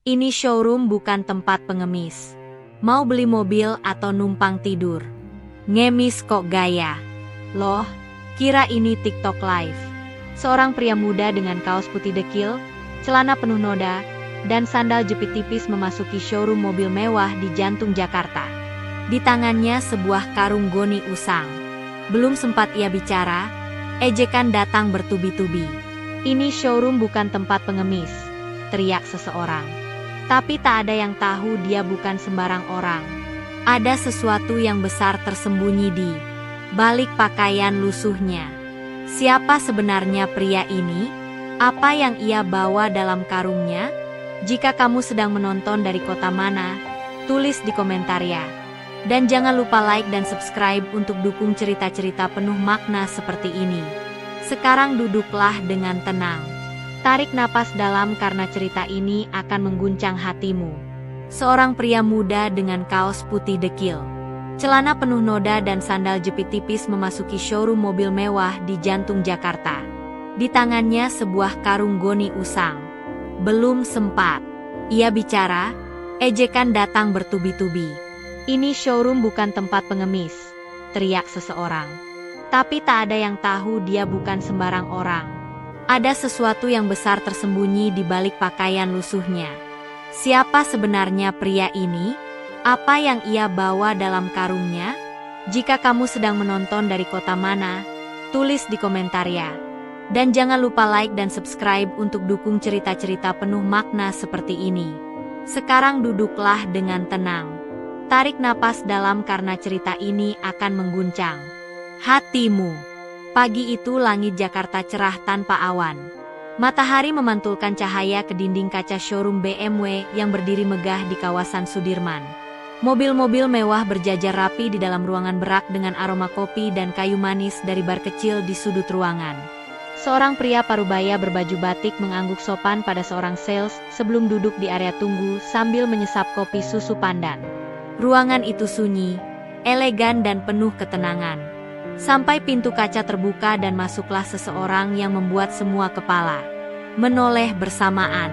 Ini showroom bukan tempat pengemis. Mau beli mobil atau numpang tidur? Ngemis kok gaya. Loh, kira ini TikTok Live. Seorang pria muda dengan kaos putih dekil, celana penuh noda, dan sandal jepit tipis memasuki showroom mobil mewah di jantung Jakarta. Di tangannya sebuah karung goni usang. Belum sempat ia bicara, ejekan datang bertubi-tubi. Ini showroom bukan tempat pengemis, teriak seseorang. Tapi tak ada yang tahu dia bukan sembarang orang. Ada sesuatu yang besar tersembunyi di balik pakaian lusuhnya. Siapa sebenarnya pria ini? Apa yang ia bawa dalam karungnya? Jika kamu sedang menonton dari kota mana, tulis di komentar ya. Dan jangan lupa like dan subscribe untuk dukung cerita-cerita penuh makna seperti ini. Sekarang duduklah dengan tenang. Tarik napas dalam karena cerita ini akan mengguncang hatimu. Seorang pria muda dengan kaos putih dekil, celana penuh noda dan sandal jepit tipis memasuki showroom mobil mewah di jantung Jakarta. Di tangannya sebuah karung goni usang. Belum sempat ia bicara, ejekan datang bertubi-tubi. Ini showroom bukan tempat pengemis, teriak seseorang. Tapi tak ada yang tahu dia bukan sembarang orang. Ada sesuatu yang besar tersembunyi di balik pakaian lusuhnya. Siapa sebenarnya pria ini? Apa yang ia bawa dalam karungnya? Jika kamu sedang menonton dari kota mana, tulis di komentar ya. Dan jangan lupa like dan subscribe untuk dukung cerita-cerita penuh makna seperti ini. Sekarang duduklah dengan tenang. Tarik napas dalam karena cerita ini akan mengguncang hatimu. Pagi itu langit Jakarta cerah tanpa awan. Matahari memantulkan cahaya ke dinding kaca showroom BMW yang berdiri megah di kawasan Sudirman. Mobil-mobil mewah berjajar rapi di dalam ruangan berak dengan aroma kopi dan kayu manis dari bar kecil di sudut ruangan. Seorang pria parubaya berbaju batik mengangguk sopan pada seorang sales sebelum duduk di area tunggu sambil menyesap kopi susu pandan. Ruangan itu sunyi, elegan dan penuh ketenangan. Sampai pintu kaca terbuka dan masuklah seseorang yang membuat semua kepala menoleh bersamaan.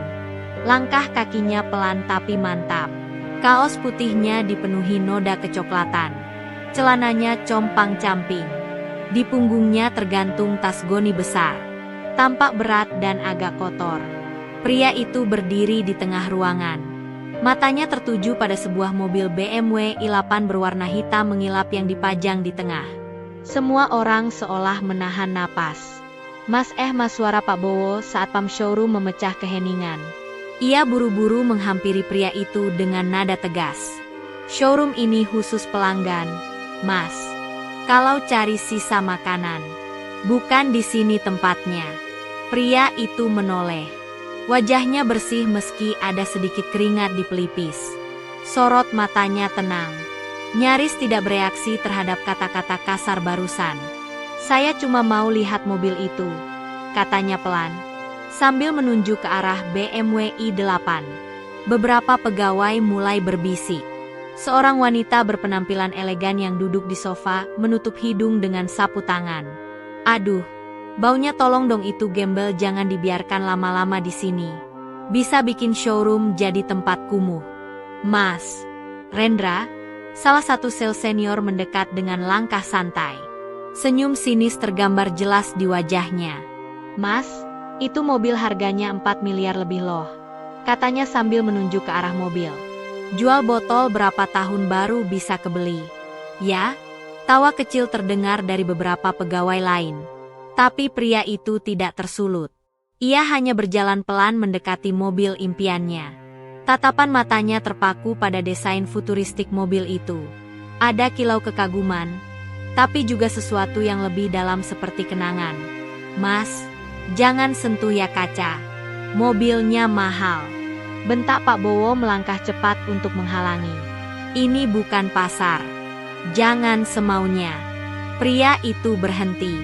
Langkah kakinya pelan tapi mantap. Kaos putihnya dipenuhi noda kecoklatan. Celananya compang-camping. Di punggungnya tergantung tas goni besar. Tampak berat dan agak kotor. Pria itu berdiri di tengah ruangan. Matanya tertuju pada sebuah mobil BMW i8 berwarna hitam mengilap yang dipajang di tengah. Semua orang seolah menahan napas. Mas suara Pak Bowo saat pam showroom memecah keheningan. Ia buru-buru menghampiri pria itu dengan nada tegas. Showroom ini khusus pelanggan, Mas. Kalau cari sisa makanan, bukan di sini tempatnya. Pria itu menoleh. Wajahnya bersih meski ada sedikit keringat di pelipis. Sorot matanya tenang. Nyaris tidak bereaksi terhadap kata-kata kasar barusan. Saya cuma mau lihat mobil itu, katanya pelan, sambil menunjuk ke arah BMW i8. Beberapa pegawai mulai berbisik. Seorang wanita berpenampilan elegan yang duduk di sofa menutup hidung dengan sapu tangan. Aduh, baunya tolong dong itu gembel jangan dibiarkan lama-lama di sini. Bisa bikin showroom jadi tempat kumuh. Mas Rendra, salah satu sales senior mendekat dengan langkah santai. Senyum sinis tergambar jelas di wajahnya. Mas, itu mobil harganya 4 miliar lebih loh, katanya sambil menunjuk ke arah mobil. Jual botol berapa tahun baru bisa kebeli? Ya, tawa kecil terdengar dari beberapa pegawai lain. Tapi pria itu tidak tersulut. Ia hanya berjalan pelan mendekati mobil impiannya. Tatapan matanya terpaku pada desain futuristik mobil itu. Ada kilau kekaguman, tapi juga sesuatu yang lebih dalam seperti kenangan. Mas, jangan sentuh ya kaca. Mobilnya mahal. Bentak Pak Bowo melangkah cepat untuk menghalangi. Ini bukan pasar. Jangan semaunya. Pria itu berhenti.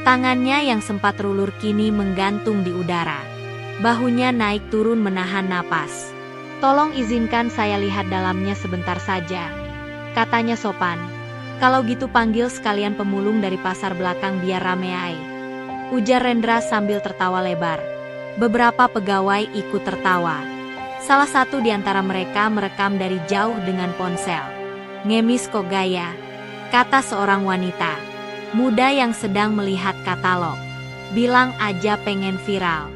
Tangannya yang sempat terulur kini menggantung di udara. Bahunya naik turun menahan napas. Tolong izinkan saya lihat dalamnya sebentar saja, katanya sopan. Kalau gitu panggil sekalian pemulung dari pasar belakang biar rame ay. Ujar Rendra sambil tertawa lebar. Beberapa pegawai ikut tertawa. Salah satu di antara mereka merekam dari jauh dengan ponsel. "Ngemis kok gaya," kata seorang wanita muda yang sedang melihat katalog. "Bilang aja pengen viral."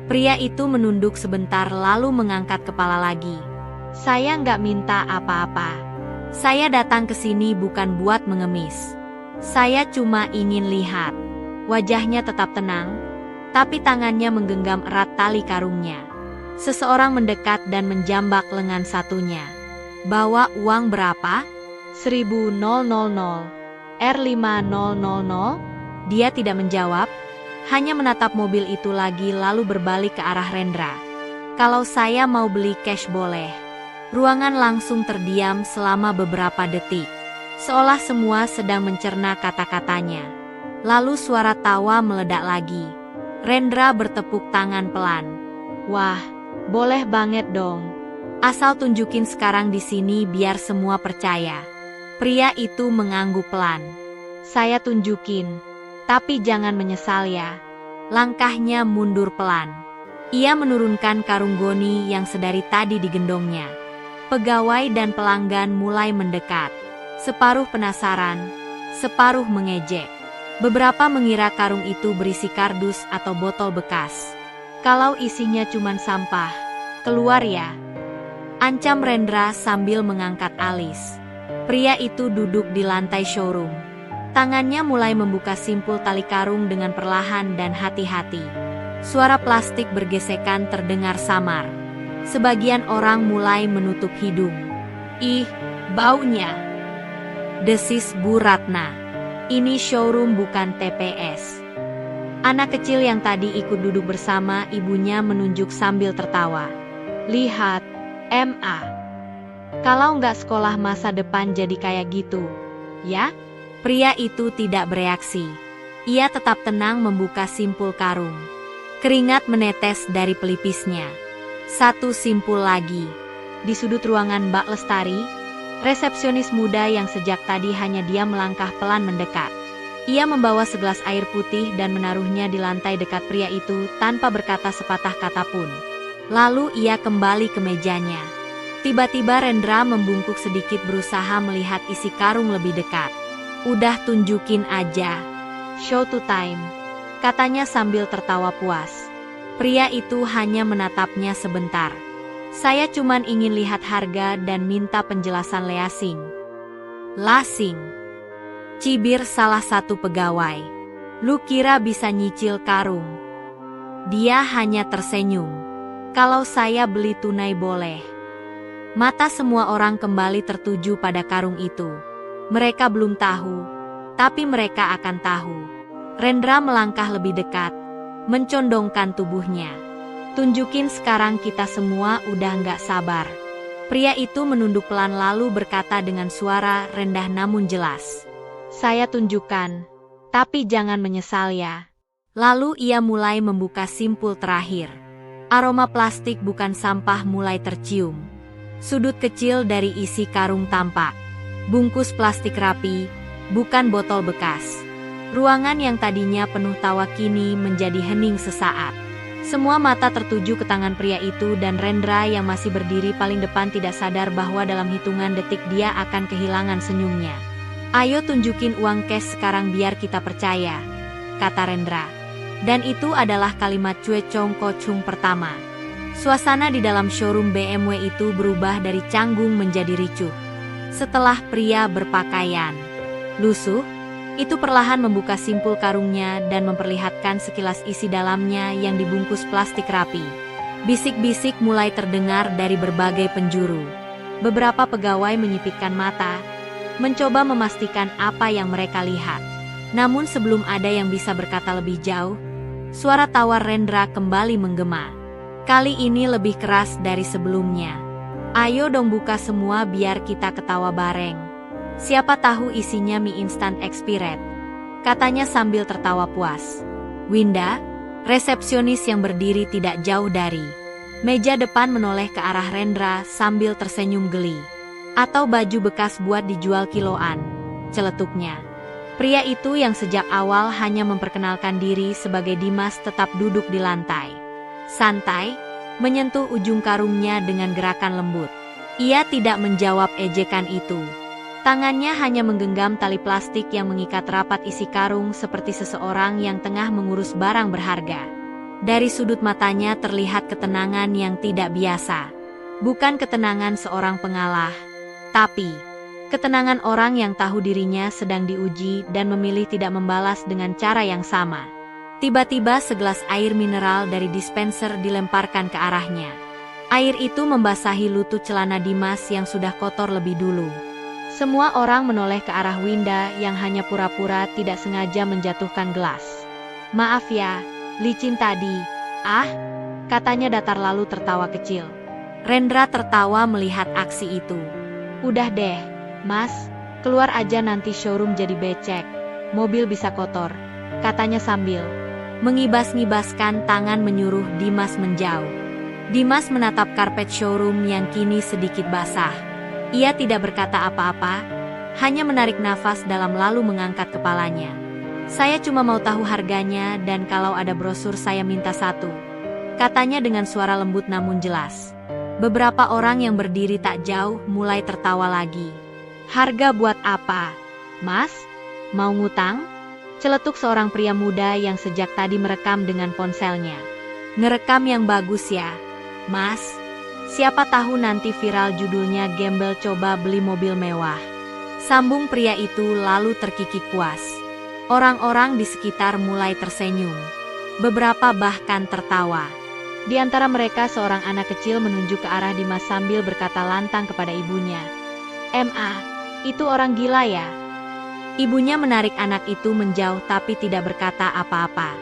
Pria itu menunduk sebentar lalu mengangkat kepala lagi. "Saya nggak minta apa-apa. Saya datang ke sini bukan buat mengemis. Saya cuma ingin lihat." Wajahnya tetap tenang, tapi tangannya menggenggam erat tali karungnya. Seseorang mendekat dan menjambak lengan satunya. "Bawa uang berapa?" 1.000 R5000. Dia tidak menjawab, hanya menatap mobil itu lagi lalu berbalik ke arah Rendra. "Kalau saya mau beli cash boleh." Ruangan langsung terdiam selama beberapa detik, seolah semua sedang mencerna kata-katanya. Lalu suara tawa meledak lagi. Rendra bertepuk tangan pelan. "Wah, boleh banget dong. Asal tunjukin sekarang di sini biar semua percaya." Pria itu mengangguk pelan. "Saya tunjukin, tapi jangan menyesal ya." Langkahnya mundur pelan. Ia menurunkan karung goni yang sedari tadi digendongnya. Pegawai dan pelanggan mulai mendekat. Separuh penasaran, separuh mengejek. Beberapa mengira karung itu berisi kardus atau botol bekas. "Kalau isinya cuma sampah, keluar ya," ancam Rendra sambil mengangkat alis. Pria itu duduk di lantai showroom. Tangannya mulai membuka simpul tali karung dengan perlahan dan hati-hati. Suara plastik bergesekan terdengar samar. Sebagian orang mulai menutup hidung. "Ih, baunya!" desis Bu Ratna. "Ini showroom bukan TPS." Anak kecil yang tadi ikut duduk bersama ibunya menunjuk sambil tertawa. "Lihat, MA. Kalau nggak sekolah masa depan jadi kayak gitu, ya?" Pria itu tidak bereaksi. Ia tetap tenang membuka simpul karung. Keringat menetes dari pelipisnya. Satu simpul lagi. Di sudut ruangan Mbak Lestari, resepsionis muda yang sejak tadi hanya diam melangkah pelan mendekat. Ia membawa segelas air putih dan menaruhnya di lantai dekat pria itu tanpa berkata sepatah kata pun. Lalu ia kembali ke mejanya. Tiba-tiba Rendra membungkuk sedikit berusaha melihat isi karung lebih dekat. "Udah tunjukin aja. Show to time," katanya sambil tertawa puas. Pria itu hanya menatapnya sebentar. "Saya cuman ingin lihat harga dan minta penjelasan Lasing." "Lasing?" cibir salah satu pegawai. "Lu kira bisa nyicil karung?" Dia hanya tersenyum. "Kalau saya beli tunai boleh." Mata semua orang kembali tertuju pada karung itu. Mereka belum tahu, tapi mereka akan tahu. Rendra melangkah lebih dekat, mencondongkan tubuhnya. "Tunjukin sekarang, kita semua udah nggak sabar." Pria itu menunduk pelan lalu berkata dengan suara rendah namun jelas. "Saya tunjukkan, tapi jangan menyesal ya." Lalu ia mulai membuka simpul terakhir. Aroma plastik bukan sampah mulai tercium. Sudut kecil dari isi karung tampak. Bungkus plastik rapi, bukan botol bekas. Ruangan yang tadinya penuh tawa kini menjadi hening sesaat. Semua mata tertuju ke tangan pria itu dan Rendra yang masih berdiri paling depan tidak sadar bahwa dalam hitungan detik dia akan kehilangan senyumnya. "Ayo tunjukin uang cash sekarang biar kita percaya," kata Rendra. Dan itu adalah kalimat Cue Chong Ko Chung pertama. Suasana di dalam showroom BMW itu berubah dari canggung menjadi ricuh. Setelah pria berpakaian lusuh itu perlahan membuka simpul karungnya dan memperlihatkan sekilas isi dalamnya yang dibungkus plastik rapi. Bisik-bisik mulai terdengar dari berbagai penjuru. Beberapa pegawai menyipitkan mata, mencoba memastikan apa yang mereka lihat. Namun sebelum ada yang bisa berkata lebih jauh, suara tawar Rendra kembali menggema. Kali ini lebih keras dari sebelumnya. "Ayo dong buka semua biar kita ketawa bareng. Siapa tahu isinya mie instan expired," katanya sambil tertawa puas. Winda, resepsionis yang berdiri tidak jauh dari meja depan menoleh ke arah Rendra sambil tersenyum geli. "Atau baju bekas buat dijual kiloan," celetuknya. Pria itu yang sejak awal hanya memperkenalkan diri sebagai Dimas tetap duduk di lantai. Santai, menyentuh ujung karungnya dengan gerakan lembut. Ia tidak menjawab ejekan itu. Tangannya hanya menggenggam tali plastik yang mengikat rapat isi karung seperti seseorang yang tengah mengurus barang berharga. Dari sudut matanya terlihat ketenangan yang tidak biasa. Bukan ketenangan seorang pengalah, tapi ketenangan orang yang tahu dirinya sedang diuji dan memilih tidak membalas dengan cara yang sama. Tiba-tiba segelas air mineral dari dispenser dilemparkan ke arahnya. Air itu membasahi lutut celana Dimas yang sudah kotor lebih dulu. Semua orang menoleh ke arah Winda yang hanya pura-pura tidak sengaja menjatuhkan gelas. "Maaf ya, licin tadi." "Ah," katanya datar lalu tertawa kecil. Rendra tertawa melihat aksi itu. "Udah deh, Mas, keluar aja nanti showroom jadi becek. Mobil bisa kotor," katanya sambil mengibas-ngibaskan tangan menyuruh Dimas menjauh. Dimas menatap karpet showroom yang kini sedikit basah. Ia tidak berkata apa-apa, hanya menarik nafas dalam lalu mengangkat kepalanya. "Saya cuma mau tahu harganya dan kalau ada brosur saya minta satu," katanya dengan suara lembut namun jelas. Beberapa orang yang berdiri tak jauh mulai tertawa lagi. "Harga buat apa, Mas? Mau ngutang?" Celetuk seorang pria muda yang sejak tadi merekam dengan ponselnya. "Ngerekam yang bagus ya, Mas. Siapa tahu nanti viral judulnya Gembel coba beli mobil mewah," sambung pria itu lalu terkikik puas. Orang-orang di sekitar mulai tersenyum. Beberapa bahkan tertawa. Di antara mereka seorang anak kecil menunjuk ke arah Dimas sambil berkata lantang kepada ibunya, "Ma, itu orang gila ya?" Ibunya menarik anak itu menjauh tapi tidak berkata apa-apa.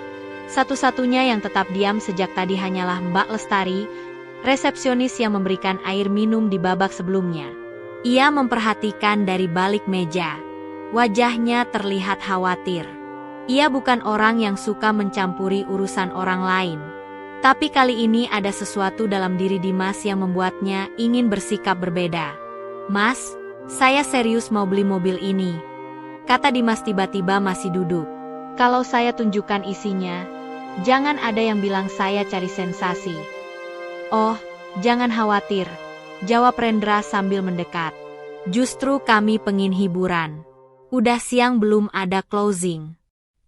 Satu-satunya yang tetap diam sejak tadi hanyalah Mbak Lestari, resepsionis yang memberikan air minum di babak sebelumnya. Ia memperhatikan dari balik meja. Wajahnya terlihat khawatir. Ia bukan orang yang suka mencampuri urusan orang lain. Tapi kali ini ada sesuatu dalam diri Dimas yang membuatnya ingin bersikap berbeda. "Mas, saya serius mau beli mobil ini," kata Dimas tiba-tiba masih duduk. "Kalau saya tunjukkan isinya, jangan ada yang bilang saya cari sensasi." "Oh, jangan khawatir," jawab Rendra sambil mendekat. "Justru kami pengin hiburan. Udah siang belum ada closing.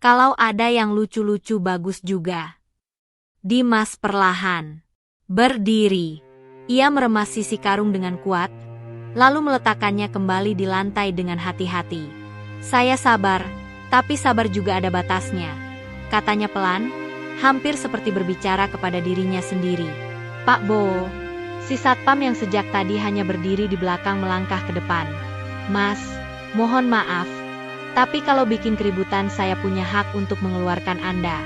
Kalau ada yang lucu-lucu bagus juga." Dimas perlahan berdiri. Ia meremas sisi karung dengan kuat, lalu meletakkannya kembali di lantai dengan hati-hati. "Saya sabar, tapi sabar juga ada batasnya," katanya pelan, hampir seperti berbicara kepada dirinya sendiri. "Pak Bo," si satpam yang sejak tadi hanya berdiri di belakang melangkah ke depan. "Mas, mohon maaf, tapi kalau bikin keributan saya punya hak untuk mengeluarkan Anda."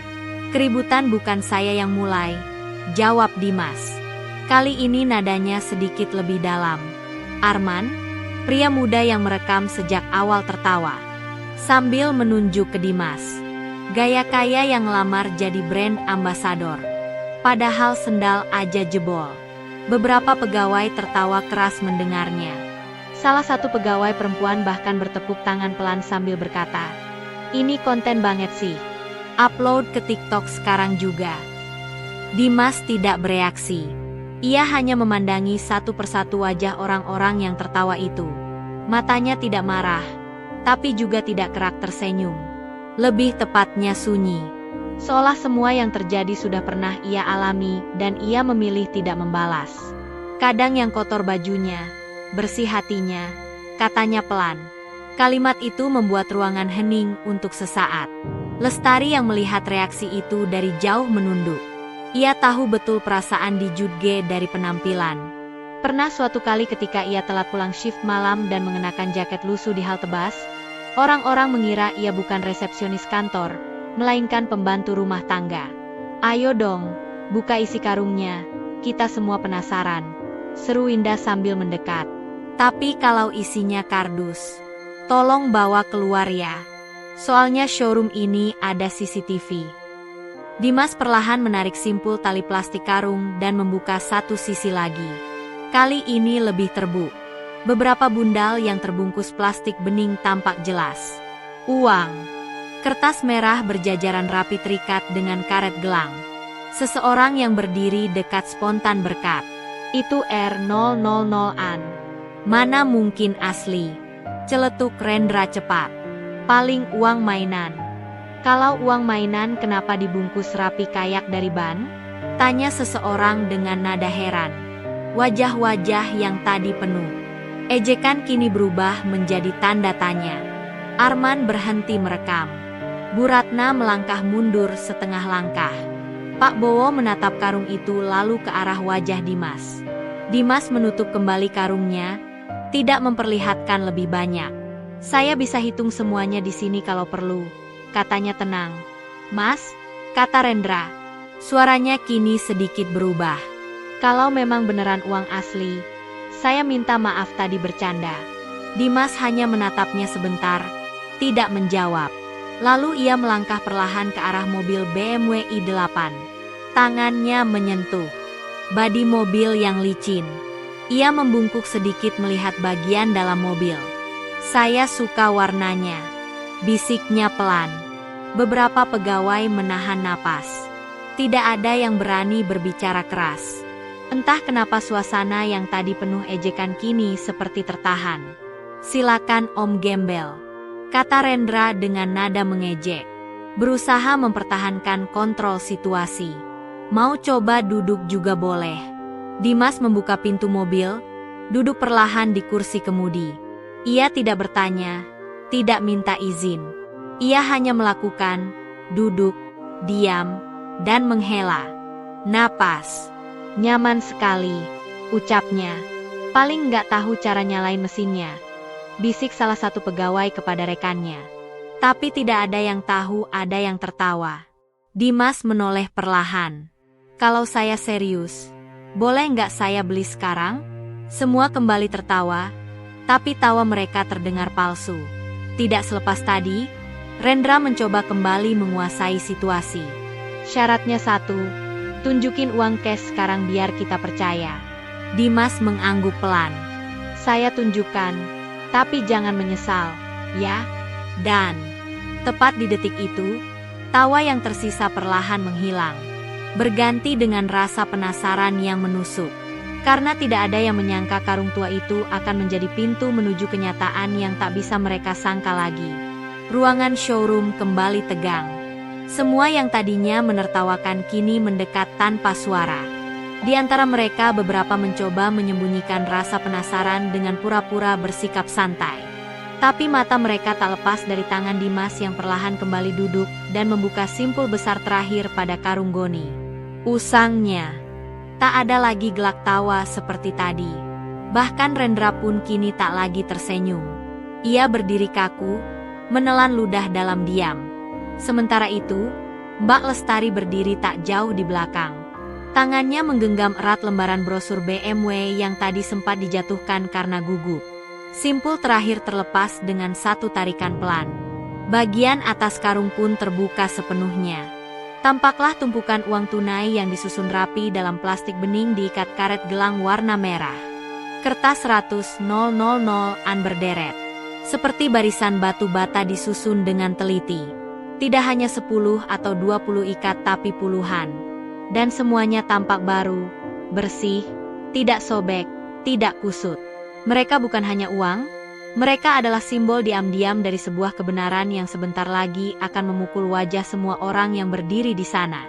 "Keributan bukan saya yang mulai," jawab Dimas. Kali ini nadanya sedikit lebih dalam. "Arman," pria muda yang merekam sejak awal tertawa, sambil menunjuk ke Dimas. Gaya kaya yang ngelamar jadi brand ambasador. Padahal sendal aja jebol. Beberapa pegawai tertawa keras mendengarnya. Salah satu pegawai perempuan bahkan bertepuk tangan pelan sambil berkata, "Ini konten banget sih. Upload ke TikTok sekarang juga." Dimas tidak bereaksi. Ia hanya memandangi satu persatu wajah orang-orang yang tertawa itu. Matanya tidak marah, tapi juga tidak kerak tersenyum. Lebih tepatnya sunyi. Seolah semua yang terjadi sudah pernah ia alami dan ia memilih tidak membalas. "Kadang yang kotor bajunya, bersih hatinya," katanya pelan. Kalimat itu membuat ruangan hening untuk sesaat. Lestari yang melihat reaksi itu dari jauh menunduk. Ia tahu betul perasaan di Judge dari penampilan. Pernah suatu kali ketika ia telat pulang shift malam dan mengenakan jaket lusuh di halte bus, orang-orang mengira ia bukan resepsionis kantor, melainkan pembantu rumah tangga. "Ayo dong, buka isi karungnya, kita semua penasaran," seru Winda sambil mendekat. "Tapi kalau isinya kardus, tolong bawa keluar ya. Soalnya showroom ini ada CCTV." Dimas perlahan menarik simpul tali plastik karung dan membuka satu sisi lagi. Kali ini lebih terbuk. Beberapa bundal yang terbungkus plastik bening tampak jelas. Uang. Kertas merah berjajaran rapi terikat dengan karet gelang. Seseorang yang berdiri dekat spontan berkat. Itu R000-an. Mana mungkin asli? Celetuk Rendra cepat. Paling uang mainan. Kalau uang mainan kenapa dibungkus rapi kayak dari ban? Tanya seseorang dengan nada heran. Wajah-wajah yang tadi penuh ejekan kini berubah menjadi tanda tanya. Arman berhenti merekam. Bu Ratna melangkah mundur setengah langkah. Pak Bowo menatap karung itu lalu ke arah wajah Dimas. Dimas menutup kembali karungnya, tidak memperlihatkan lebih banyak. Saya bisa hitung semuanya di sini kalau perlu, katanya tenang. Mas, kata Rendra. Suaranya kini sedikit berubah. Kalau memang beneran uang asli, saya minta maaf tadi bercanda. Dimas hanya menatapnya sebentar, tidak menjawab. Lalu ia melangkah perlahan ke arah mobil BMW i8. Tangannya menyentuh bodi mobil yang licin. Ia membungkuk sedikit melihat bagian dalam mobil. Saya suka warnanya, bisiknya pelan. Beberapa pegawai menahan napas. Tidak ada yang berani berbicara keras. Entah kenapa suasana yang tadi penuh ejekan kini seperti tertahan. Silakan Om Gembel, kata Rendra dengan nada mengejek. Berusaha mempertahankan kontrol situasi. Mau coba duduk juga boleh. Dimas membuka pintu mobil, duduk perlahan di kursi kemudi. Ia tidak bertanya, tidak minta izin. Ia hanya melakukan, duduk, diam, dan menghela napas. Nyaman sekali, ucapnya. Paling nggak tahu cara nyalain mesinnya, bisik salah satu pegawai kepada rekannya. Tapi tidak ada yang tahu, ada yang tertawa. Dimas menoleh perlahan. Kalau saya serius, boleh nggak saya beli sekarang? Semua kembali tertawa, tapi tawa mereka terdengar palsu. Tidak selepas tadi, Rendra mencoba kembali menguasai situasi. Syaratnya satu, tunjukin uang cash sekarang biar kita percaya. Dimas mengangguk pelan. Saya tunjukkan, tapi jangan menyesal, ya? Dan tepat di detik itu, tawa yang tersisa perlahan menghilang. Berganti dengan rasa penasaran yang menusuk. Karena tidak ada yang menyangka karung tua itu akan menjadi pintu menuju kenyataan yang tak bisa mereka sangka lagi. Ruangan showroom kembali tegang. Semua yang tadinya menertawakan kini mendekat tanpa suara. Di antara mereka beberapa mencoba menyembunyikan rasa penasaran dengan pura-pura bersikap santai. Tapi mata mereka tak lepas dari tangan Dimas yang perlahan kembali duduk dan membuka simpul besar terakhir pada karung goni. Usangnya. Tak ada lagi gelak tawa seperti tadi. Bahkan Rendra pun kini tak lagi tersenyum. Ia berdiri kaku, menelan ludah dalam diam. Sementara itu, Mbak Lestari berdiri tak jauh di belakang. Tangannya menggenggam erat lembaran brosur BMW yang tadi sempat dijatuhkan karena gugup. Simpul terakhir terlepas dengan satu tarikan pelan. Bagian atas karung pun terbuka sepenuhnya. Tampaklah tumpukan uang tunai yang disusun rapi dalam plastik bening diikat karet gelang warna merah. Kertas 100.000-an berderet. Seperti barisan batu bata disusun dengan teliti. Tidak hanya 10 atau 20 ikat tapi puluhan. Dan semuanya tampak baru, bersih, tidak sobek, tidak kusut. Mereka bukan hanya uang, mereka adalah simbol diam-diam dari sebuah kebenaran yang sebentar lagi akan memukul wajah semua orang yang berdiri di sana.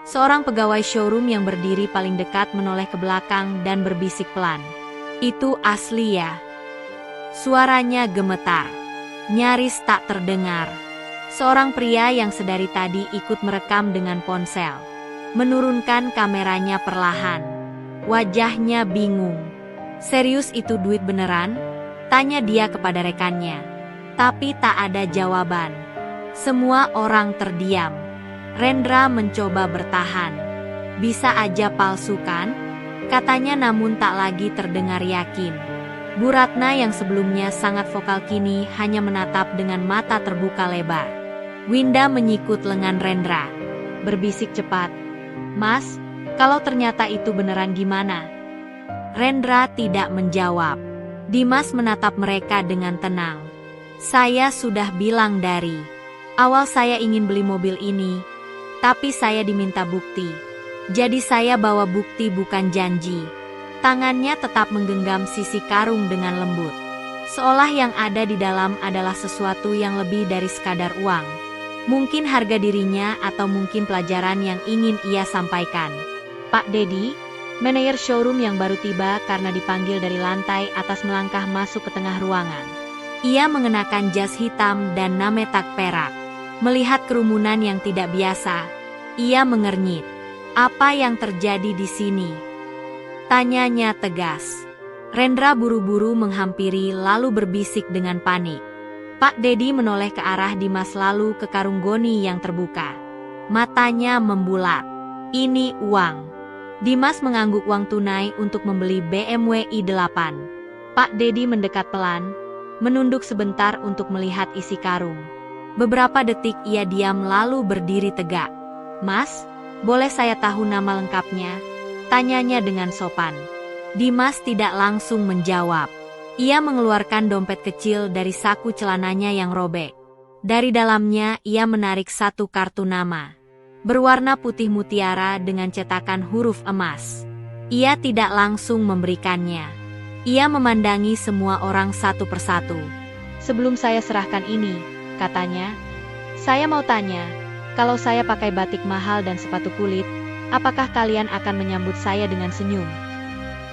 Seorang pegawai showroom yang berdiri paling dekat menoleh ke belakang dan berbisik pelan. Itu asli ya? Suaranya gemetar, nyaris tak terdengar. Seorang pria yang sedari tadi ikut merekam dengan ponsel. Menurunkan kameranya perlahan. Wajahnya bingung. Serius itu duit beneran? Tanya dia kepada rekannya. Tapi tak ada jawaban. Semua orang terdiam. Rendra mencoba bertahan. Bisa aja palsu kan? Katanya namun tak lagi terdengar yakin. Bu Ratna yang sebelumnya sangat vokal kini hanya menatap dengan mata terbuka lebar. Winda menyikut lengan Rendra. Berbisik cepat. Mas, kalau ternyata itu beneran gimana? Rendra tidak menjawab. Dimas menatap mereka dengan tenang. Saya sudah bilang dari awal saya ingin beli mobil ini, tapi saya diminta bukti. Jadi saya bawa bukti bukan janji. Tangannya tetap menggenggam sisi karung dengan lembut. Seolah yang ada di dalam adalah sesuatu yang lebih dari sekadar uang. Mungkin harga dirinya atau mungkin pelajaran yang ingin ia sampaikan. Pak Dedi, manajer showroom yang baru tiba karena dipanggil dari lantai atas melangkah masuk ke tengah ruangan. Ia mengenakan jas hitam dan nametak perak. Melihat kerumunan yang tidak biasa, ia mengernyit. Apa yang terjadi di sini? Tanyanya tegas. Rendra buru-buru menghampiri lalu berbisik dengan panik. Pak Dedi menoleh ke arah Dimas lalu ke karung goni yang terbuka. Matanya membulat. Ini uang. Dimas mengangguk uang tunai untuk membeli BMW i8. Pak Dedi mendekat pelan, menunduk sebentar untuk melihat isi karung. Beberapa detik ia diam lalu berdiri tegak. Mas, boleh saya tahu nama lengkapnya? Tanyanya dengan sopan. Dimas tidak langsung menjawab. Ia mengeluarkan dompet kecil dari saku celananya yang robek. Dari dalamnya ia menarik satu kartu nama. Berwarna putih mutiara dengan cetakan huruf emas. Ia tidak langsung memberikannya. Ia memandangi semua orang satu persatu. Sebelum saya serahkan ini, katanya, saya mau tanya, kalau saya pakai batik mahal dan sepatu kulit, apakah kalian akan menyambut saya dengan senyum?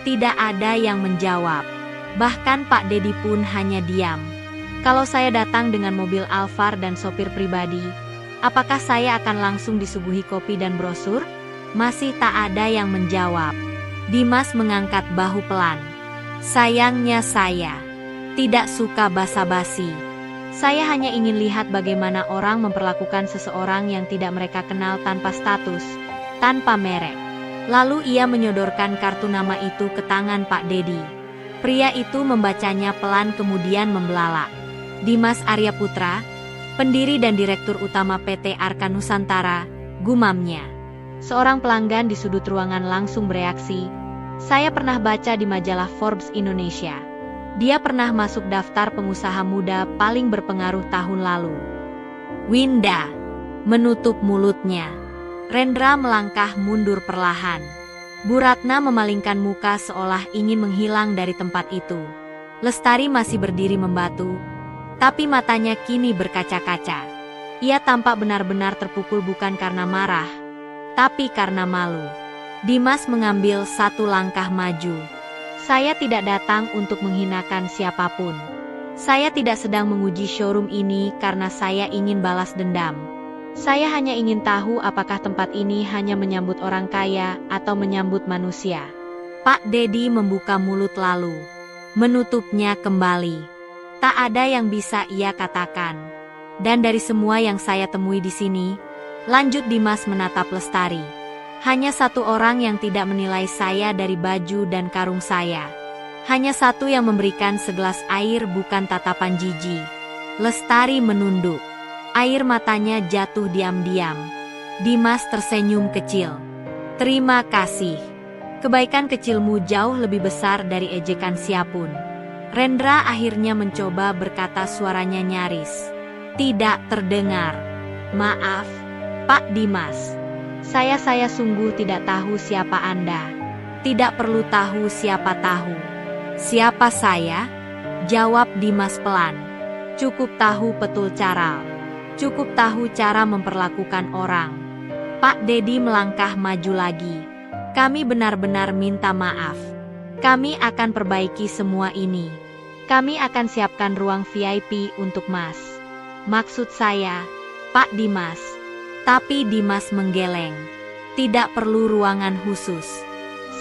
Tidak ada yang menjawab. Bahkan Pak Dedi pun hanya diam. Kalau saya datang dengan mobil Alphard dan sopir pribadi, apakah saya akan langsung disuguhi kopi dan brosur? Masih tak ada yang menjawab. Dimas mengangkat bahu pelan. Sayangnya saya tidak suka basa-basi. Saya hanya ingin lihat bagaimana orang memperlakukan seseorang yang tidak mereka kenal tanpa status, tanpa merek. Lalu ia menyodorkan kartu nama itu ke tangan Pak Dedi. Pria itu membacanya pelan kemudian membelalak. Dimas Arya Putra, pendiri dan direktur utama PT Arka Nusantara, gumamnya. Seorang pelanggan di sudut ruangan langsung bereaksi. Saya pernah baca di majalah Forbes Indonesia. Dia pernah masuk daftar pengusaha muda paling berpengaruh tahun lalu. Winda menutup mulutnya. Rendra melangkah mundur perlahan. Bu Ratna memalingkan muka seolah ingin menghilang dari tempat itu. Lestari masih berdiri membatu, tapi matanya kini berkaca-kaca. Ia tampak benar-benar terpukul bukan karena marah, tapi karena malu. Dimas mengambil satu langkah maju. Saya tidak datang untuk menghinakan siapapun. Saya tidak sedang menguji showroom ini karena saya ingin balas dendam. Saya hanya ingin tahu apakah tempat ini hanya menyambut orang kaya atau menyambut manusia. Pak Dedi membuka mulut lalu menutupnya kembali. Tak ada yang bisa ia katakan. Dan dari semua yang saya temui di sini, lanjut Dimas menatap Lestari. Hanya satu orang yang tidak menilai saya dari baju dan karung saya. Hanya satu yang memberikan segelas air bukan tatapan jijik. Lestari menunduk. Air matanya jatuh diam-diam. Dimas tersenyum kecil. Terima kasih. Kebaikan kecilmu jauh lebih besar dari ejekan siapapun. Rendra akhirnya mencoba berkata suaranya nyaris. Tidak terdengar. Maaf, Pak Dimas. Saya sungguh tidak tahu siapa Anda. Tidak perlu tahu siapa tahu. Siapa saya? Jawab Dimas pelan. Cukup tahu betul cara. Cukup tahu cara memperlakukan orang. Pak Dedi melangkah maju lagi. Kami benar-benar minta maaf. Kami akan perbaiki semua ini. Kami akan siapkan ruang VIP untuk Mas. Maksud saya, Pak Dimas. Tapi Dimas menggeleng. Tidak perlu ruangan khusus.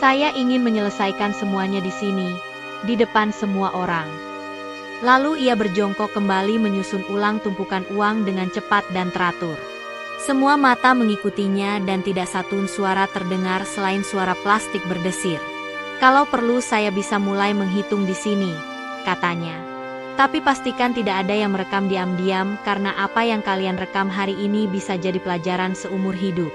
Saya ingin menyelesaikan semuanya di sini, di depan semua orang. Lalu ia berjongkok kembali menyusun ulang tumpukan uang dengan cepat dan teratur. Semua mata mengikutinya dan tidak satu suara terdengar selain suara plastik berdesir. Kalau perlu saya bisa mulai menghitung di sini, katanya. Tapi pastikan tidak ada yang merekam diam-diam karena apa yang kalian rekam hari ini bisa jadi pelajaran seumur hidup.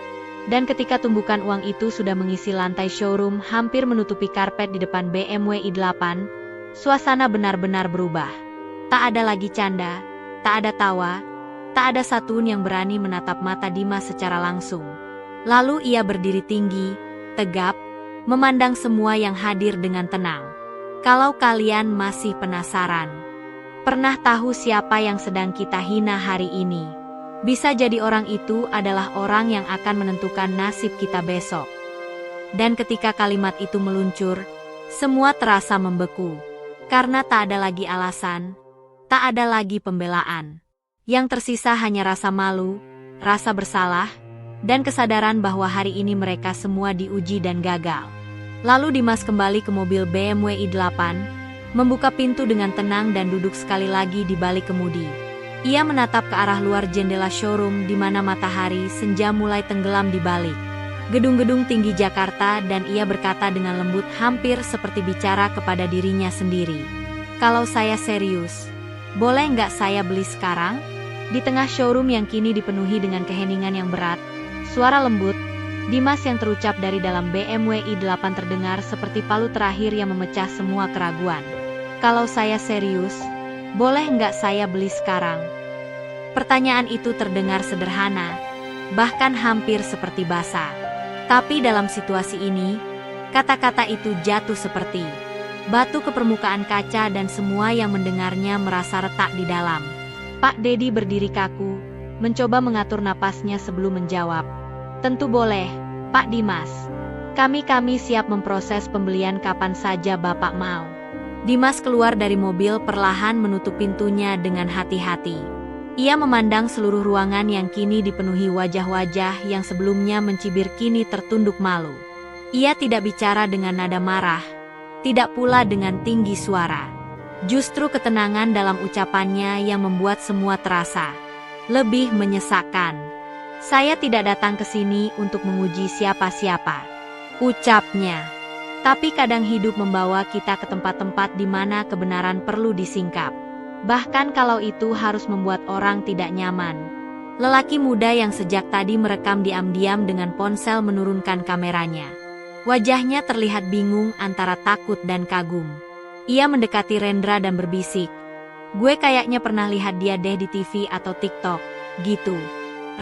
Dan ketika tumpukan uang itu sudah mengisi lantai showroom hampir menutupi karpet di depan BMW i8, suasana benar-benar berubah. Tak ada lagi canda, tak ada tawa, tak ada satupun yang berani menatap mata Dimas secara langsung. Lalu ia berdiri tinggi, tegap, memandang semua yang hadir dengan tenang. Kalau kalian masih penasaran, pernah tahu siapa yang sedang kita hina hari ini? Bisa jadi orang itu adalah orang yang akan menentukan nasib kita besok. Dan ketika kalimat itu meluncur, semua terasa membeku. Karena tak ada lagi alasan, tak ada lagi pembelaan. Yang tersisa hanya rasa malu, rasa bersalah, dan kesadaran bahwa hari ini mereka semua diuji dan gagal. Lalu Dimas kembali ke mobil BMW i8, membuka pintu dengan tenang dan duduk sekali lagi di balik kemudi. Ia menatap ke arah luar jendela showroom di mana matahari senja mulai tenggelam di balik gedung-gedung tinggi Jakarta, dan ia berkata dengan lembut hampir seperti bicara kepada dirinya sendiri. Kalau saya serius, boleh nggak saya beli sekarang? Di tengah showroom yang kini dipenuhi dengan keheningan yang berat, suara lembut Dimas yang terucap dari dalam BMW i8 terdengar seperti palu terakhir yang memecah semua keraguan. Kalau saya serius, boleh nggak saya beli sekarang? Pertanyaan itu terdengar sederhana, bahkan hampir seperti basa. Tapi dalam situasi ini, kata-kata itu jatuh seperti batu ke permukaan kaca dan semua yang mendengarnya merasa retak di dalam. Pak Dedi berdiri kaku, mencoba mengatur napasnya sebelum menjawab. Tentu boleh, Pak Dimas. Kami siap memproses pembelian kapan saja Bapak mau. Dimas keluar dari mobil perlahan menutup pintunya dengan hati-hati. Ia memandang seluruh ruangan yang kini dipenuhi wajah-wajah yang sebelumnya mencibir kini tertunduk malu. Ia tidak bicara dengan nada marah, tidak pula dengan tinggi suara. Justru ketenangan dalam ucapannya yang membuat semua terasa lebih menyesakkan. Saya tidak datang ke sini untuk menguji siapa-siapa, ucapnya. Tapi kadang hidup membawa kita ke tempat-tempat di mana kebenaran perlu disingkap. Bahkan kalau itu harus membuat orang tidak nyaman. Lelaki muda yang sejak tadi merekam diam-diam dengan ponsel menurunkan kameranya. Wajahnya terlihat bingung antara takut dan kagum. Ia mendekati Rendra dan berbisik. Gue kayaknya pernah lihat dia deh di TV atau TikTok, gitu.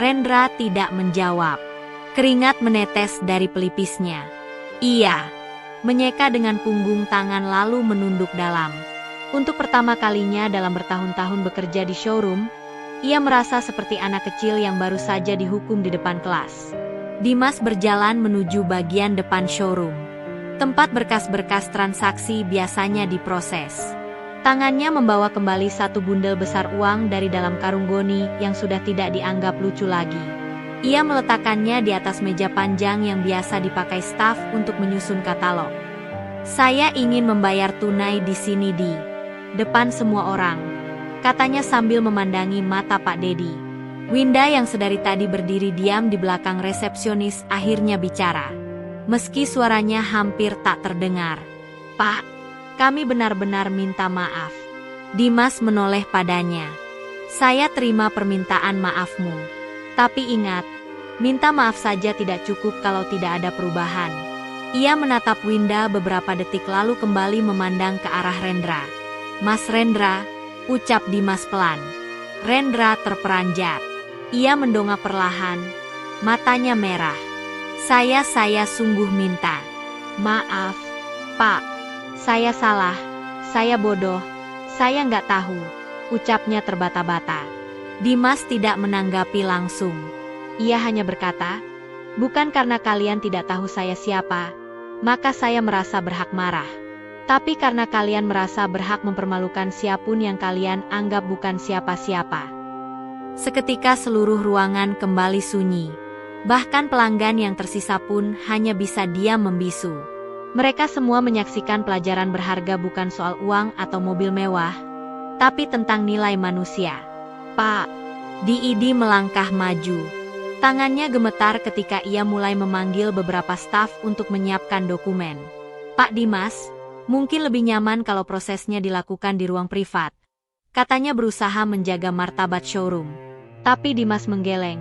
Rendra tidak menjawab. Keringat menetes dari pelipisnya. Ia menyeka dengan punggung tangan lalu menunduk dalam. Untuk pertama kalinya dalam bertahun-tahun bekerja di showroom, ia merasa seperti anak kecil yang baru saja dihukum di depan kelas. Dimas berjalan menuju bagian depan showroom, tempat berkas-berkas transaksi biasanya diproses. Tangannya membawa kembali satu bundel besar uang dari dalam karung goni yang sudah tidak dianggap lucu lagi. Ia meletakkannya di atas meja panjang yang biasa dipakai staf untuk menyusun katalog. Saya ingin membayar tunai di sini di depan semua orang, katanya sambil memandangi mata Pak Dedi. Winda yang sedari tadi berdiri diam di belakang resepsionis akhirnya bicara. Meski suaranya hampir tak terdengar. Pak, kami benar-benar minta maaf. Dimas menoleh padanya. Saya terima permintaan maafmu. Tapi ingat, minta maaf saja tidak cukup kalau tidak ada perubahan. Ia menatap Winda beberapa detik lalu kembali memandang ke arah Rendra. Mas Rendra, ucap Dimas pelan. Rendra terperanjat. Ia mendongak perlahan, matanya merah. Saya sungguh minta maaf, Pak. Saya salah, saya bodoh, saya nggak tahu, ucapnya terbata-bata. Dimas tidak menanggapi langsung. Ia hanya berkata, bukan karena kalian tidak tahu saya siapa, maka saya merasa berhak marah. Tapi karena kalian merasa berhak mempermalukan siapapun yang kalian anggap bukan siapa-siapa. Seketika seluruh ruangan kembali sunyi. Bahkan pelanggan yang tersisa pun hanya bisa diam membisu. Mereka semua menyaksikan pelajaran berharga bukan soal uang atau mobil mewah, tapi tentang nilai manusia. Pak, Diidi melangkah maju. Tangannya gemetar ketika ia mulai memanggil beberapa staf untuk menyiapkan dokumen. Pak Dimas, mungkin lebih nyaman kalau prosesnya dilakukan di ruang privat. Katanya berusaha menjaga martabat showroom. Tapi Dimas menggeleng.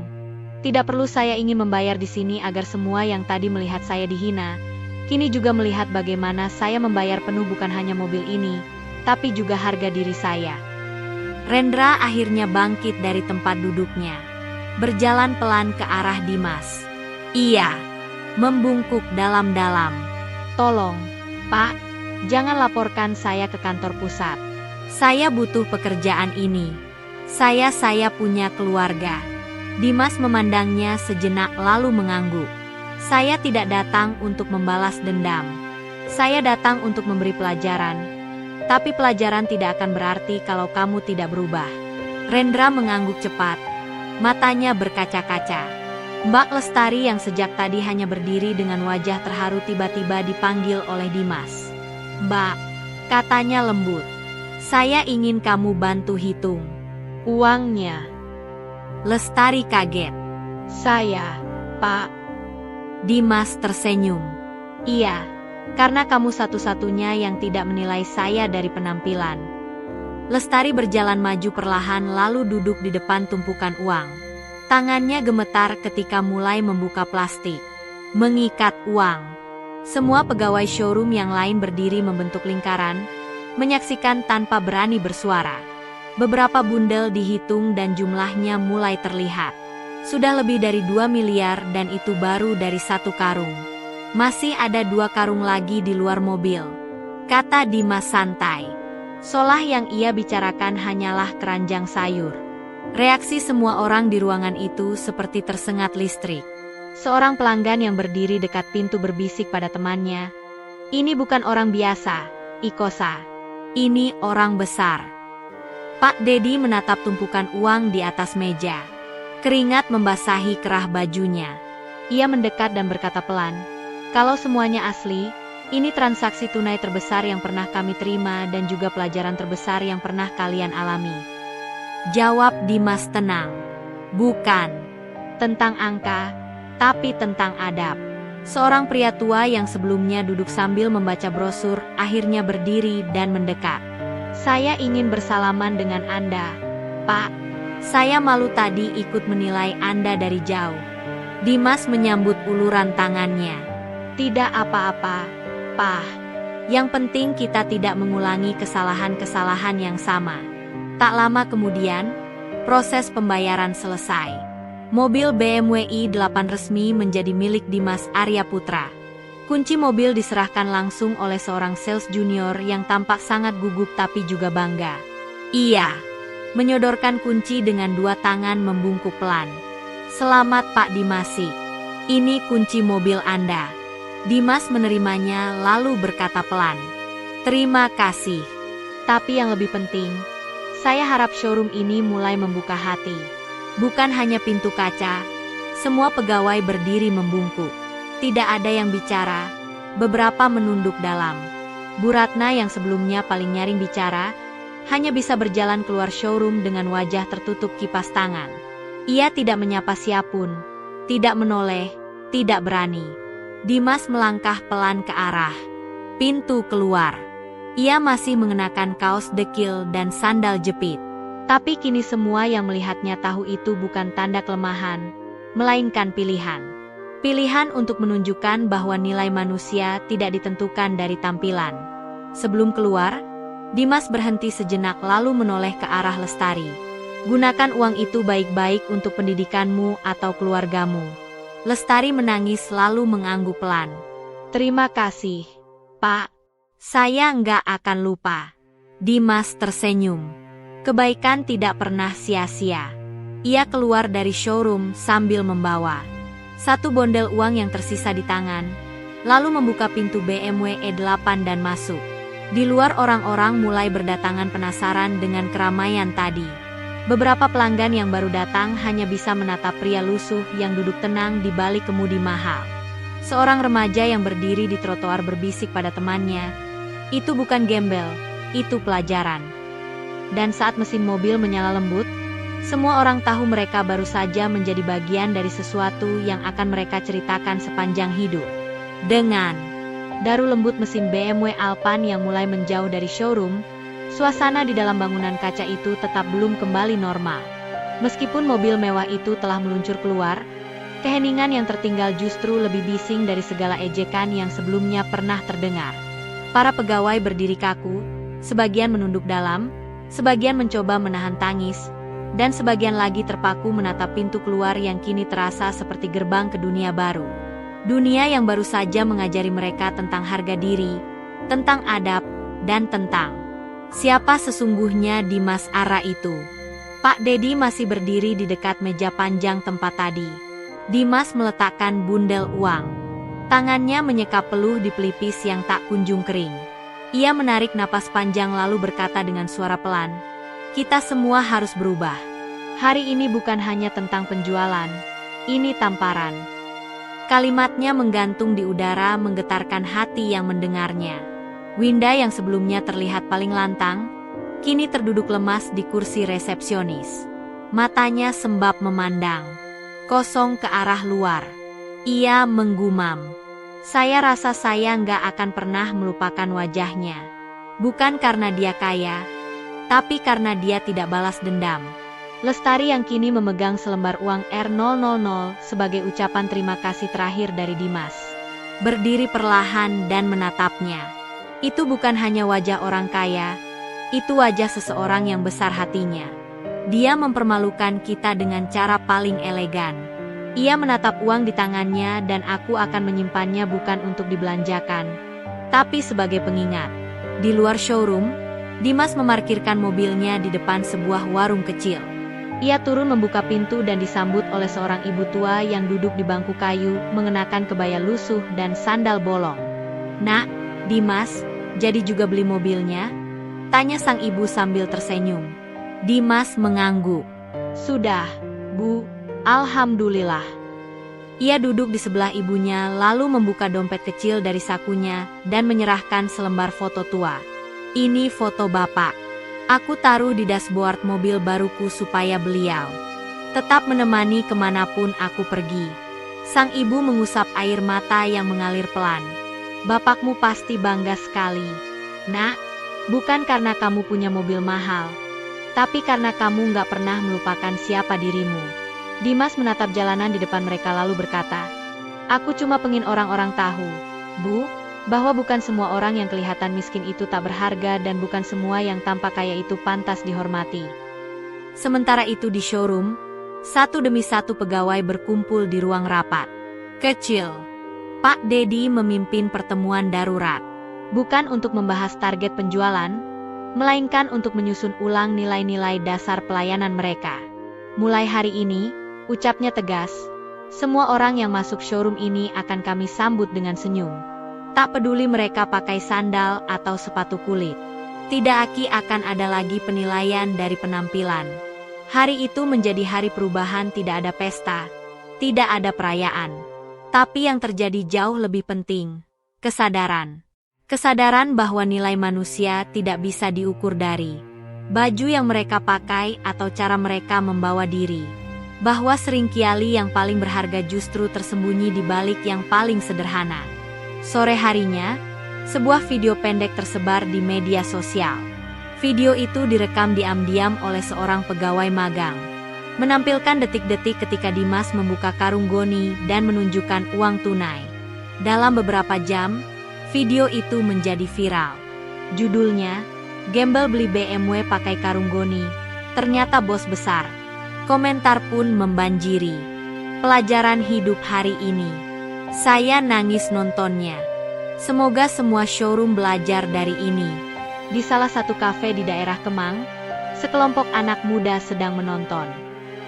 Tidak perlu, saya ingin membayar di sini agar semua yang tadi melihat saya dihina, kini juga melihat bagaimana saya membayar penuh bukan hanya mobil ini, tapi juga harga diri saya. Rendra akhirnya bangkit dari tempat duduknya. Berjalan pelan ke arah Dimas. Ia membungkuk dalam-dalam. Tolong, Pak, jangan laporkan saya ke kantor pusat. Saya butuh pekerjaan ini. Saya punya keluarga. Dimas memandangnya sejenak lalu mengangguk. Saya tidak datang untuk membalas dendam. Saya datang untuk memberi pelajaran. Tapi pelajaran tidak akan berarti kalau kamu tidak berubah. Rendra mengangguk cepat. Matanya berkaca-kaca. Mbak Lestari yang sejak tadi hanya berdiri dengan wajah terharu tiba-tiba dipanggil oleh Dimas. Mbak, katanya lembut. Saya ingin kamu bantu hitung uangnya. Lestari kaget. Saya, Pak. Dimas tersenyum. Iya, karena kamu satu-satunya yang tidak menilai saya dari penampilan. Lestari berjalan maju perlahan lalu duduk di depan tumpukan uang. Tangannya gemetar ketika mulai membuka plastik, mengikat uang. Semua pegawai showroom yang lain berdiri membentuk lingkaran, menyaksikan tanpa berani bersuara. Beberapa bundel dihitung dan jumlahnya mulai terlihat. Sudah lebih dari 2 miliar dan itu baru dari 1 karung. Masih ada 2 karung lagi di luar mobil, kata Dimas santai. Solah yang ia bicarakan hanyalah keranjang sayur. Reaksi semua orang di ruangan itu seperti tersengat listrik. Seorang pelanggan yang berdiri dekat pintu berbisik pada temannya, "Ini bukan orang biasa, Ikosa. Ini orang besar." Pak Dedi menatap tumpukan uang di atas meja. Keringat membasahi kerah bajunya. Ia mendekat dan berkata pelan, "Kalau semuanya asli, ini transaksi tunai terbesar yang pernah kami terima dan juga pelajaran terbesar yang pernah kalian alami." Jawab Dimas tenang. Bukan tentang angka, tapi tentang adab. Seorang pria tua yang sebelumnya duduk sambil membaca brosur, akhirnya berdiri dan mendekat. "Saya ingin bersalaman dengan Anda, Pak. Saya malu tadi ikut menilai Anda dari jauh." Dimas menyambut uluran tangannya. "Tidak apa-apa, Pak. Yang penting kita tidak mengulangi kesalahan-kesalahan yang sama." Tak lama kemudian, proses pembayaran selesai. Mobil BMW i8 resmi menjadi milik Dimas Arya Putra. Kunci mobil diserahkan langsung oleh seorang sales junior yang tampak sangat gugup tapi juga bangga. Ia menyodorkan kunci dengan 2 tangan membungkuk pelan. "Selamat Pak Dimasi. Ini kunci mobil Anda." Dimas menerimanya lalu berkata pelan, "Terima kasih. Tapi yang lebih penting, saya harap showroom ini mulai membuka hati. Bukan hanya pintu kaca." Semua pegawai berdiri membungkuk. Tidak ada yang bicara. Beberapa menunduk dalam. Bu Ratna yang sebelumnya paling nyaring bicara, hanya bisa berjalan keluar showroom dengan wajah tertutup kipas tangan. Ia tidak menyapa siapapun, tidak menoleh, tidak berani. Dimas melangkah pelan ke arah pintu keluar. Ia masih mengenakan kaos dekil dan sandal jepit. Tapi kini semua yang melihatnya tahu itu bukan tanda kelemahan, melainkan pilihan. Pilihan untuk menunjukkan bahwa nilai manusia tidak ditentukan dari tampilan. Sebelum keluar, Dimas berhenti sejenak lalu menoleh ke arah Lestari. "Gunakan uang itu baik-baik untuk pendidikanmu atau keluargamu." Lestari menangis lalu mengangguk pelan. "Terima kasih, Pak. Saya nggak akan lupa." Dimas tersenyum. Kebaikan tidak pernah sia-sia. Ia keluar dari showroom sambil membawa 1 bondel uang yang tersisa di tangan, lalu membuka pintu BMW E8 dan masuk. Di luar orang-orang mulai berdatangan penasaran dengan keramaian tadi. Beberapa pelanggan yang baru datang hanya bisa menatap pria lusuh yang duduk tenang di balik kemudi mahal. Seorang remaja yang berdiri di trotoar berbisik pada temannya, "Itu bukan gembel, itu pelajaran." Dan saat mesin mobil menyala lembut, semua orang tahu mereka baru saja menjadi bagian dari sesuatu yang akan mereka ceritakan sepanjang hidup. Dengan daru lembut mesin BMW Alpan yang mulai menjauh dari showroom, suasana di dalam bangunan kaca itu tetap belum kembali normal. Meskipun mobil mewah itu telah meluncur keluar, keheningan yang tertinggal justru lebih bising dari segala ejekan yang sebelumnya pernah terdengar. Para pegawai berdiri kaku, sebagian menunduk dalam, sebagian mencoba menahan tangis, dan sebagian lagi terpaku menatap pintu keluar yang kini terasa seperti gerbang ke dunia baru. Dunia yang baru saja mengajari mereka tentang harga diri, tentang adab, dan tentang siapa sesungguhnya Dimas Ara itu. Pak Dedi masih berdiri di dekat meja panjang tempat tadi. Dimas meletakkan bundel uang. Tangannya menyekap peluh di pelipis yang tak kunjung kering. Ia menarik napas panjang lalu berkata dengan suara pelan, "Kita semua harus berubah. Hari ini bukan hanya tentang penjualan, ini tamparan." Kalimatnya menggantung di udara menggetarkan hati yang mendengarnya. Winda yang sebelumnya terlihat paling lantang, kini terduduk lemas di kursi resepsionis. Matanya sembab memandang kosong ke arah luar. Ia menggumam, "Saya rasa saya nggak akan pernah melupakan wajahnya. Bukan karena dia kaya, tapi karena dia tidak balas dendam." Lestari yang kini memegang selembar uang R000 sebagai ucapan terima kasih terakhir dari Dimas, berdiri perlahan dan menatapnya. Itu bukan hanya wajah orang kaya, itu wajah seseorang yang besar hatinya. Dia mempermalukan kita dengan cara paling elegan. Ia menatap uang di tangannya dan aku akan menyimpannya bukan untuk dibelanjakan, tapi sebagai pengingat. Di luar showroom, Dimas memarkirkan mobilnya di depan sebuah warung kecil. Ia turun membuka pintu dan disambut oleh seorang ibu tua yang duduk di bangku kayu mengenakan kebaya lusuh dan sandal bolong. "Nak, Dimas, jadi juga beli mobilnya?" tanya sang ibu sambil tersenyum. Dimas mengangguk. "Sudah, Bu, alhamdulillah." Ia duduk di sebelah ibunya lalu membuka dompet kecil dari sakunya dan menyerahkan selembar foto tua. "Ini foto Bapak. Aku taruh di dashboard mobil baruku supaya beliau tetap menemani kemanapun aku pergi." Sang ibu mengusap air mata yang mengalir pelan. "Bapakmu pasti bangga sekali, Nak. Bukan karena kamu punya mobil mahal, tapi karena kamu nggak pernah melupakan siapa dirimu." Dimas menatap jalanan di depan mereka lalu berkata, "Aku cuma pengen orang-orang tahu, Bu, bahwa bukan semua orang yang kelihatan miskin itu tak berharga dan bukan semua yang tampak kaya itu pantas dihormati." Sementara itu di showroom, satu demi satu pegawai berkumpul di ruang rapat kecil. Pak Dedi memimpin pertemuan darurat. Bukan untuk membahas target penjualan, melainkan untuk menyusun ulang nilai-nilai dasar pelayanan mereka. "Mulai hari ini," ucapnya tegas, "semua orang yang masuk showroom ini akan kami sambut dengan senyum. Tak peduli mereka pakai sandal atau sepatu kulit. Tidak akan ada lagi penilaian dari penampilan. Hari itu menjadi hari perubahan, tidak ada pesta, tidak ada perayaan. Tapi yang terjadi jauh lebih penting, kesadaran. Kesadaran bahwa nilai manusia tidak bisa diukur dari baju yang mereka pakai atau cara mereka membawa diri. Bahwa seringkali yang paling berharga justru tersembunyi di balik yang paling sederhana." Sore harinya, sebuah video pendek tersebar di media sosial. Video itu direkam diam-diam oleh seorang pegawai magang. Menampilkan detik-detik ketika Dimas membuka karung goni dan menunjukkan uang tunai. Dalam beberapa jam, video itu menjadi viral. Judulnya, "Gembel beli BMW pakai karung goni, ternyata bos besar." Komentar pun membanjiri. "Pelajaran hidup hari ini. Saya nangis nontonnya. Semoga semua showroom belajar dari ini." Di salah satu kafe di daerah Kemang, sekelompok anak muda sedang menonton.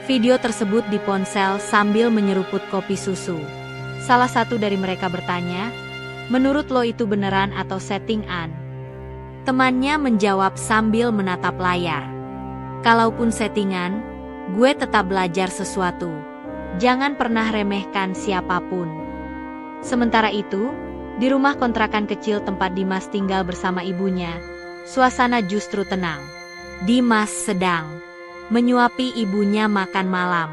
Video tersebut di ponsel sambil menyeruput kopi susu. Salah satu dari mereka bertanya, "Menurut lo itu beneran atau settingan?" Temannya menjawab sambil menatap layar, "Kalaupun settingan, gue tetap belajar sesuatu. Jangan pernah remehkan siapapun." Sementara itu, di rumah kontrakan kecil tempat Dimas tinggal bersama ibunya, suasana justru tenang. Dimas sedang menyuapi ibunya makan malam.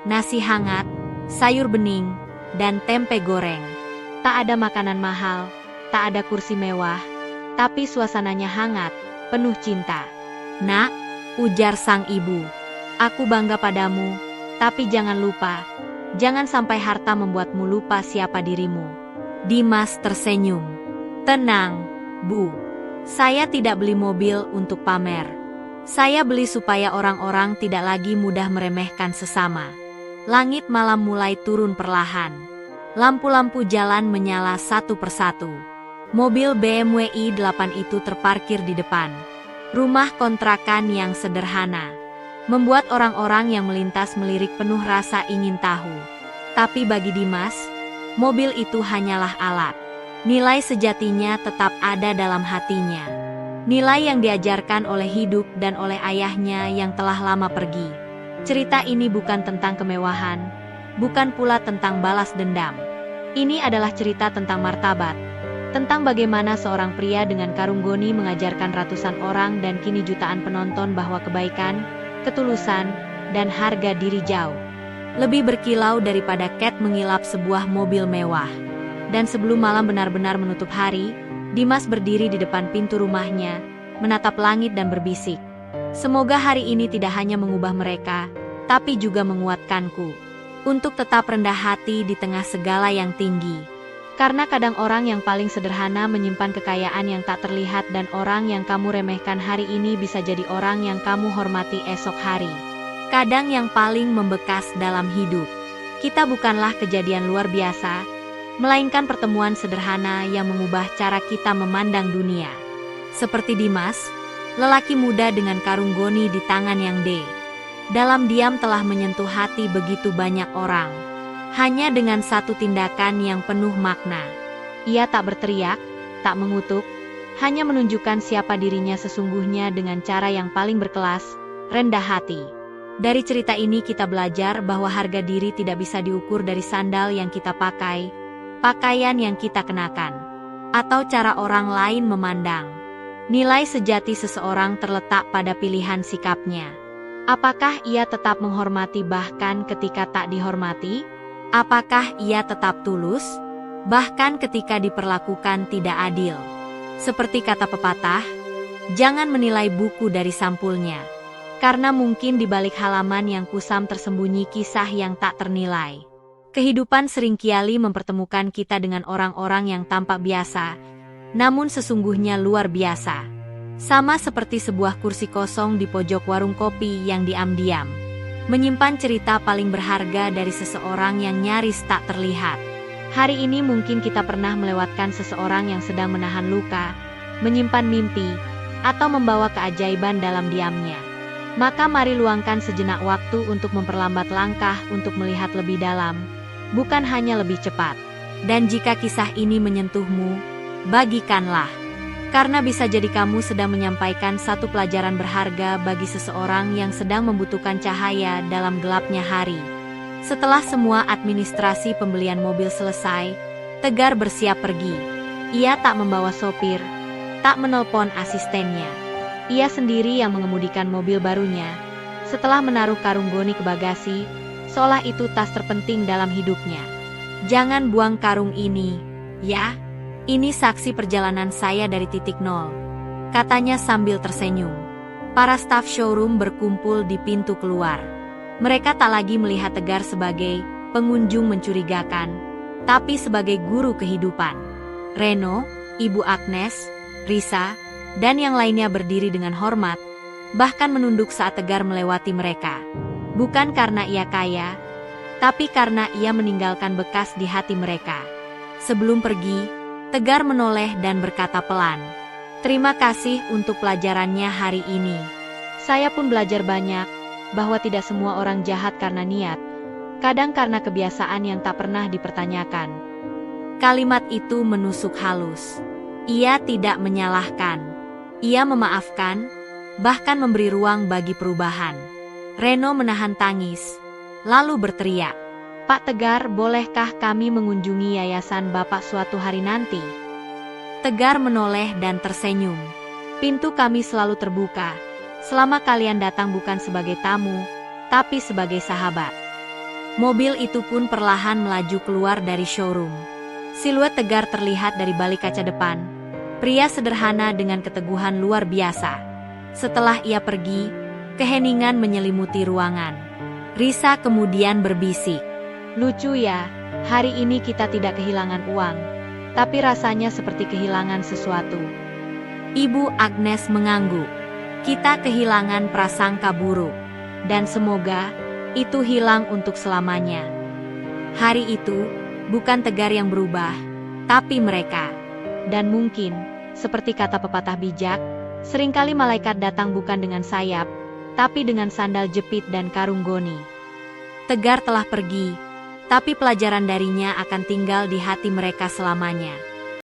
Nasi hangat, sayur bening, dan tempe goreng. Tak ada makanan mahal, tak ada kursi mewah, tapi suasananya hangat, penuh cinta. "Nak," ujar sang ibu, "aku bangga padamu, tapi jangan lupa, jangan sampai harta membuatmu lupa siapa dirimu." Dimas tersenyum. "Tenang, Bu. Saya tidak beli mobil untuk pamer. Saya beli supaya orang-orang tidak lagi mudah meremehkan sesama. Langit malam mulai turun perlahan. Lampu-lampu jalan menyala satu persatu. Mobil BMW i8 itu terparkir di depan rumah kontrakan yang sederhana, membuat orang-orang yang melintas melirik penuh rasa ingin tahu. Tapi bagi Dimas, mobil itu hanyalah alat. Nilai sejatinya tetap ada dalam hatinya. Nilai yang diajarkan oleh hidup dan oleh ayahnya yang telah lama pergi. Cerita ini bukan tentang kemewahan, bukan pula tentang balas dendam. Ini adalah cerita tentang martabat, tentang bagaimana seorang pria dengan karung goni mengajarkan ratusan orang dan kini jutaan penonton bahwa kebaikan, ketulusan, dan harga diri jauh lebih berkilau daripada cat mengilap sebuah mobil mewah. Dan sebelum malam benar-benar menutup hari, Dimas berdiri di depan pintu rumahnya, menatap langit dan berbisik. Semoga hari ini tidak hanya mengubah mereka, tapi juga menguatkanku untuk tetap rendah hati di tengah segala yang tinggi. Karena kadang orang yang paling sederhana menyimpan kekayaan yang tak terlihat dan orang yang kamu remehkan hari ini bisa jadi orang yang kamu hormati esok hari. Kadang yang paling membekas dalam hidup kita bukanlah kejadian luar biasa, melainkan pertemuan sederhana yang mengubah cara kita memandang dunia. Seperti Dimas, lelaki muda dengan karung goni di tangan yang dalam diam telah menyentuh hati begitu banyak orang. Hanya dengan satu tindakan yang penuh makna. Ia tak berteriak, tak mengutuk, hanya menunjukkan siapa dirinya sesungguhnya dengan cara yang paling berkelas, rendah hati. Dari cerita ini kita belajar bahwa harga diri tidak bisa diukur dari sandal yang kita pakai, pakaian yang kita kenakan, atau cara orang lain memandang. Nilai sejati seseorang terletak pada pilihan sikapnya. Apakah ia tetap menghormati bahkan ketika tak dihormati? Apakah ia tetap tulus, bahkan ketika diperlakukan tidak adil? Seperti kata pepatah, jangan menilai buku dari sampulnya. Karena mungkin di balik halaman yang kusam tersembunyi kisah yang tak ternilai. Kehidupan seringkali mempertemukan kita dengan orang-orang yang tampak biasa, namun sesungguhnya luar biasa. Sama seperti sebuah kursi kosong di pojok warung kopi yang diam-diam menyimpan cerita paling berharga dari seseorang yang nyaris tak terlihat. Hari ini mungkin kita pernah melewatkan seseorang yang sedang menahan luka, menyimpan mimpi, atau membawa keajaiban dalam diamnya. Maka mari luangkan sejenak waktu untuk memperlambat langkah untuk melihat lebih dalam, bukan hanya lebih cepat. Dan jika kisah ini menyentuhmu, bagikanlah. Karena bisa jadi kamu sedang menyampaikan satu pelajaran berharga bagi seseorang yang sedang membutuhkan cahaya dalam gelapnya hari. Setelah semua administrasi pembelian mobil selesai, Tegar bersiap pergi. Ia tak membawa sopir, tak menelpon asistennya. Ia sendiri yang mengemudikan mobil barunya. Setelah menaruh karung goni ke bagasi, seolah itu tas terpenting dalam hidupnya. Jangan buang karung ini, ya. Ini saksi perjalanan saya dari titik nol, katanya sambil tersenyum. Para staf showroom berkumpul di pintu keluar. Mereka tak lagi melihat Tegar sebagai pengunjung mencurigakan, tapi sebagai guru kehidupan. Reno, Ibu Agnes, Risa, dan yang lainnya berdiri dengan hormat, bahkan menunduk saat Tegar melewati mereka. Bukan karena ia kaya, tapi karena ia meninggalkan bekas di hati mereka. Sebelum pergi, Tegar menoleh dan berkata pelan, "Terima kasih untuk pelajarannya hari ini. Saya pun belajar banyak, bahwa tidak semua orang jahat karena niat, kadang karena kebiasaan yang tak pernah dipertanyakan." Kalimat itu menusuk halus. Ia tidak menyalahkan. Ia memaafkan, bahkan memberi ruang bagi perubahan. Reno menahan tangis, lalu berteriak, "Pak Tegar, bolehkah kami mengunjungi yayasan Bapak suatu hari nanti?" Tegar menoleh dan tersenyum. "Pintu kami selalu terbuka, selama kalian datang bukan sebagai tamu, tapi sebagai sahabat." Mobil itu pun perlahan melaju keluar dari showroom. Siluet Tegar terlihat dari balik kaca depan. Pria sederhana dengan keteguhan luar biasa. Setelah ia pergi, keheningan menyelimuti ruangan. Risa kemudian berbisik, "Lucu ya, hari ini kita tidak kehilangan uang, tapi rasanya seperti kehilangan sesuatu." Ibu Agnes mengangguk. Kita kehilangan prasangka buruk, dan semoga itu hilang untuk selamanya. Hari itu bukan Tegar yang berubah, tapi mereka. Dan mungkin, seperti kata pepatah bijak, seringkali malaikat datang bukan dengan sayap, tapi dengan sandal jepit dan karung goni. Tegar telah pergi, tapi pelajaran darinya akan tinggal di hati mereka selamanya.